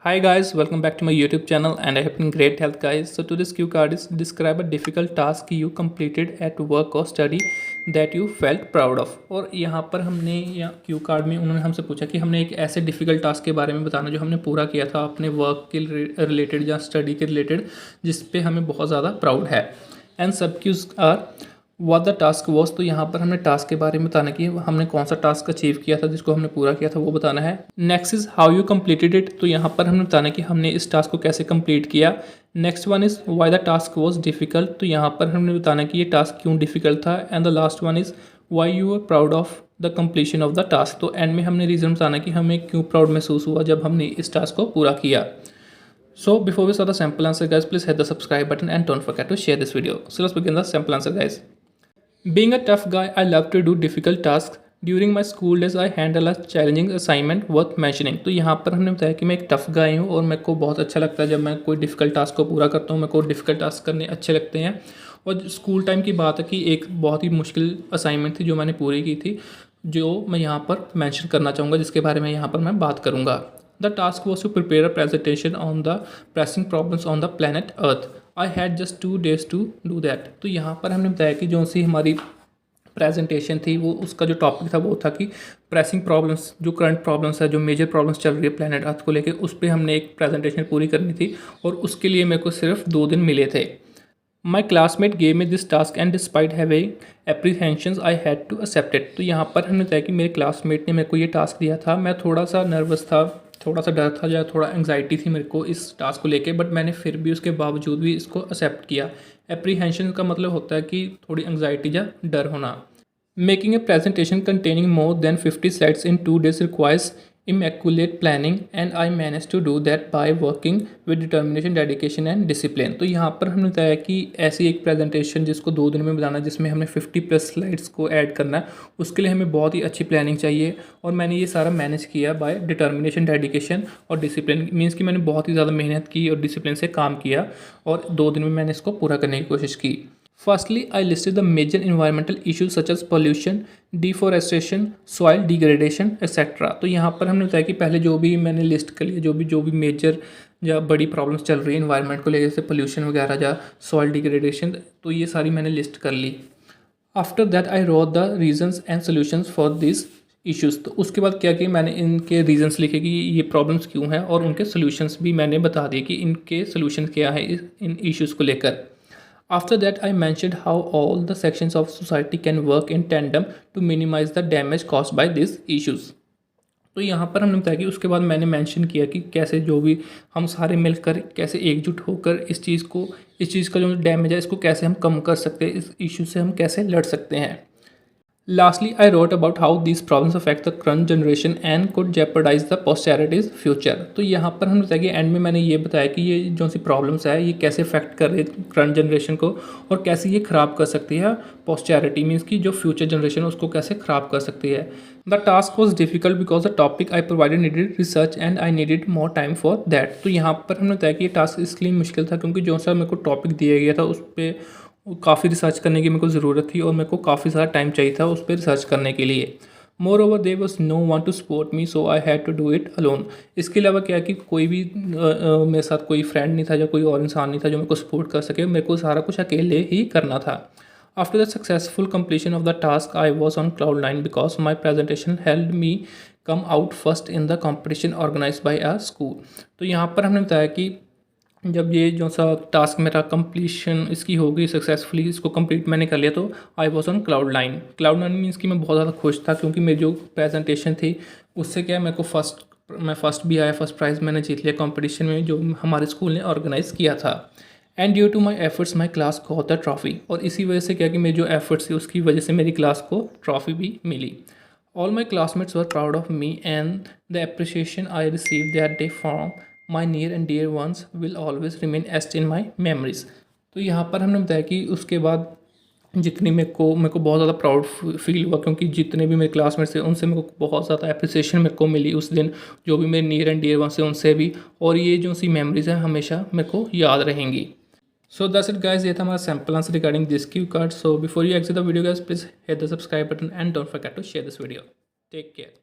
Hi guys, welcome back to my YouTube channel and I hope in great health guys. So today's cue card is describe a difficult task you completed at work or study that you felt proud of। और यहाँ पर हमने या Q card में उन्होंने हमसे पूछा कि हमने एक ऐसे डिफ़िकल्ट टास्क के बारे में बताना जो हमने पूरा किया था अपने वर्क के रिलेटेड या स्टडी के रिलेटेड जिस पे हमें बहुत ज़्यादा प्राउड है। And sub cues are what the task was. तो यहाँ पर हमने टास्क के बारे में बताना कि हमने कौन सा टास्क अचीव किया था जिसको हमने पूरा किया था वो बताना है। Next is how you completed it. तो यहाँ पर हमने बताना कि हमने इस टास्क को कैसे कंप्लीट किया। Next one is why the task was difficult. तो यहाँ पर हमने बताना कि ये टास्क क्यों डिफिकल्ट था। And the last one is why you are proud of the completion of the task. तो एंड में हमने रीज़न बताना कि हमें क्यों प्राउड महसूस हुआ जब हमने इस टास्क को पूरा किया। So before we start the sample answer guys, please hit the subscribe button and don't forget to share this video. So let's begin the sample answer guys. Being a tough guy, I love to do difficult tasks. During my school days, I handle a challenging assignment worth mentioning. तो यहाँ पर हमने बताया कि मैं एक tough guy हूँ और मेरे को बहुत अच्छा लगता है जब मैं कोई डिफ़िकल्ट टास्क को पूरा करता हूँ। मेरे को डिफ़िकल्ट टास्क करने अच्छे लगते हैं। और स्कूल टाइम की बात है कि एक बहुत ही मुश्किल असाइनमेंट थी जो मैंने पूरी की थी, जो मैं यहाँ पर मेंशन करना चाहूँगा, जिसके बारे में यहाँ पर मैं बात करूँगा। The task was to prepare a presentation on the pressing problems on the planet earth. I had just 2 days to do that. तो यहाँ पर हमने बताया कि जो सी हमारी प्रेजेंटेशन थी वो उसका जो टॉपिक था वो था कि प्रेसिंग प्रॉब्लम्स, जो करंट प्रॉब्लम्स है, जो मेजर प्रॉब्लम्स चल रही है प्लानट अर्थ को लेके, उस पर हमने एक प्रेजेंटेशन पूरी करनी थी और उसके लिए मेरे को सिर्फ 2 दिन मिले थे। My classmate gave me this task and despite having apprehensions I had to accept it. तो यहाँ पर हमने बताया कि मेरे क्लासमेट ने मेरे को ये टास्क दिया था। मैं थोड़ा सा नर्वस था, थोड़ा सा डर था या थोड़ा एंग्जाइटी थी मेरे को इस टास्क को लेके, बट मैंने फिर भी उसके बावजूद भी इसको एक्सेप्ट किया। एप्रीहेंशन का मतलब होता है कि थोड़ी एंग्जाइटी या डर होना। Making a presentation containing more than 50 slides in 2 days requires immaculate planning and I managed to do that by working with determination, dedication and discipline। तो यहाँ पर हमने बताया कि ऐसी एक प्रेजेंटेशन जिसको 2 दिन में बनाना, जिसमें हमने 50+ स्लाइड्स को ऐड करना है, उसके लिए हमें बहुत ही अच्छी प्लानिंग चाहिए और मैंने ये सारा मैनेज किया बाय डिटर्मिनेशन, डेडिकेशन और डिसिप्लिन। मीन्स कि मैंने बहुत ही ज़्यादा मेहनत की और डिसिप्लिन से काम किया और 2 दिन में मैंने इसको पूरा करने की कोशिश की। Firstly, I listed the major environmental issues such as pollution, deforestation, soil degradation, etc. तो यहाँ पर हमने बताया कि पहले जो भी मैंने लिस्ट कर लिया, जो भी मेजर या बड़ी प्रॉब्लम्स चल रही है इन्वायरमेंट को लेकर, जैसे पोल्यूशन वगैरह या सॉइल डिग्रेडेशन, तो ये सारी मैंने लिस्ट कर ली। After that I wrote the reasons and solutions for this issues. तो उसके बाद क्या किया, मैंने इनके रीजन्स लिखे कि ये प्रॉब्लम्स क्यों हैं और उनके सोल्यूशंस भी मैंने बता दिए कि इनके सोल्यूशन क्या है इन इश्यूज़ को लेकर। After that, I mentioned how all the sections of society can work in tandem to minimize the damage caused by these issues। तो यहाँ पर हमने बताया कि उसके बाद मैंने मेंशन किया कि कैसे जो भी हम सारे मिलकर कैसे एकजुट होकर इस चीज़ का जो डैमेज है इसको कैसे हम कम कर सकते हैं, इस इशू से हम कैसे लड़ सकते हैं। Lastly, I wrote about how these problems affect the current generation and could jeopardize the posterity's future। तो यहाँ पर हमने बताया कि एंड में मैंने ये बताया कि ये जो सी प्रॉब्लम्स है ये कैसे अफेक्ट कर रही है करंट जनरेशन को और कैसे ये ख़राब कर सकती है पोस्टेरिटी, मीन्स की जो फ्यूचर जनरेशन है उसको कैसे ख़राब कर सकती है। The task was difficult because the topic I provided needed research and I needed more time for that. तो यहाँ पर हमने बताया कि ये टास्क इसलिए मुश्किल था क्योंकि जो सा मेरे को टॉपिक दिया गया था उस पर काफ़ी रिसर्च करने की मेरे को ज़रूरत थी और मेरे को काफ़ी सारा टाइम चाहिए था उस पर रिसर्च करने के लिए। Moreover there was no one to support me so I had to do it alone. इसके अलावा क्या कि कोई भी मेरे साथ कोई फ्रेंड नहीं था या कोई और इंसान नहीं था जो मेरे को सपोर्ट कर सके, मेरे को सारा कुछ अकेले ही करना था। After the successful completion of the task I was on cloud 9 because my presentation helped me come out first in the competition organise by a school. तो यहाँ पर हमने बताया कि जब ये जो सा टास्क मेरा कंप्लीशन इसकी हो गई सक्सेसफुली, इसको कंप्लीट मैंने कर लिया, तो आई was on cloud 9। Cloud 9 means कि मैं बहुत ज़्यादा खुश था क्योंकि मेरी जो प्रेजेंटेशन थी उससे क्या मेरे को मैं फर्स्ट भी आया, फर्स्ट प्राइज़ मैंने जीत लिया कंपटीशन में जो हमारे स्कूल ने ऑर्गेनाइज़ किया था। And due to my efforts my class got the trophy. और इसी वजह से क्या कि मेरे जो एफर्ट्स थी उसकी वजह से मेरी क्लास को ट्रॉफी भी मिली। All my classmates were proud of me and the appreciation I receive that day from my near and dear ones will always remain etched in my memories. तो यहाँ पर हमने बताया कि उसके बाद जितनी मेरे को बहुत ज़्यादा प्राउड फील हुआ क्योंकि जितने भी मेरे क्लासमेट्स थे उनसे मेरे को बहुत ज़्यादा अप्रिसिएशन मेरे को मिली उस दिन, जो भी मेरे नियर एंड डियर वंस थे उनसे भी, और ये जो सी मेमोरीज हैं हमेशा मेरे को याद रहेंगी। सो दैट्स इट गाइस, ये था हमारा sample answer regarding this cue card. So before you exit the video guys, please hit the subscribe button and don't forget to share this video. Take care.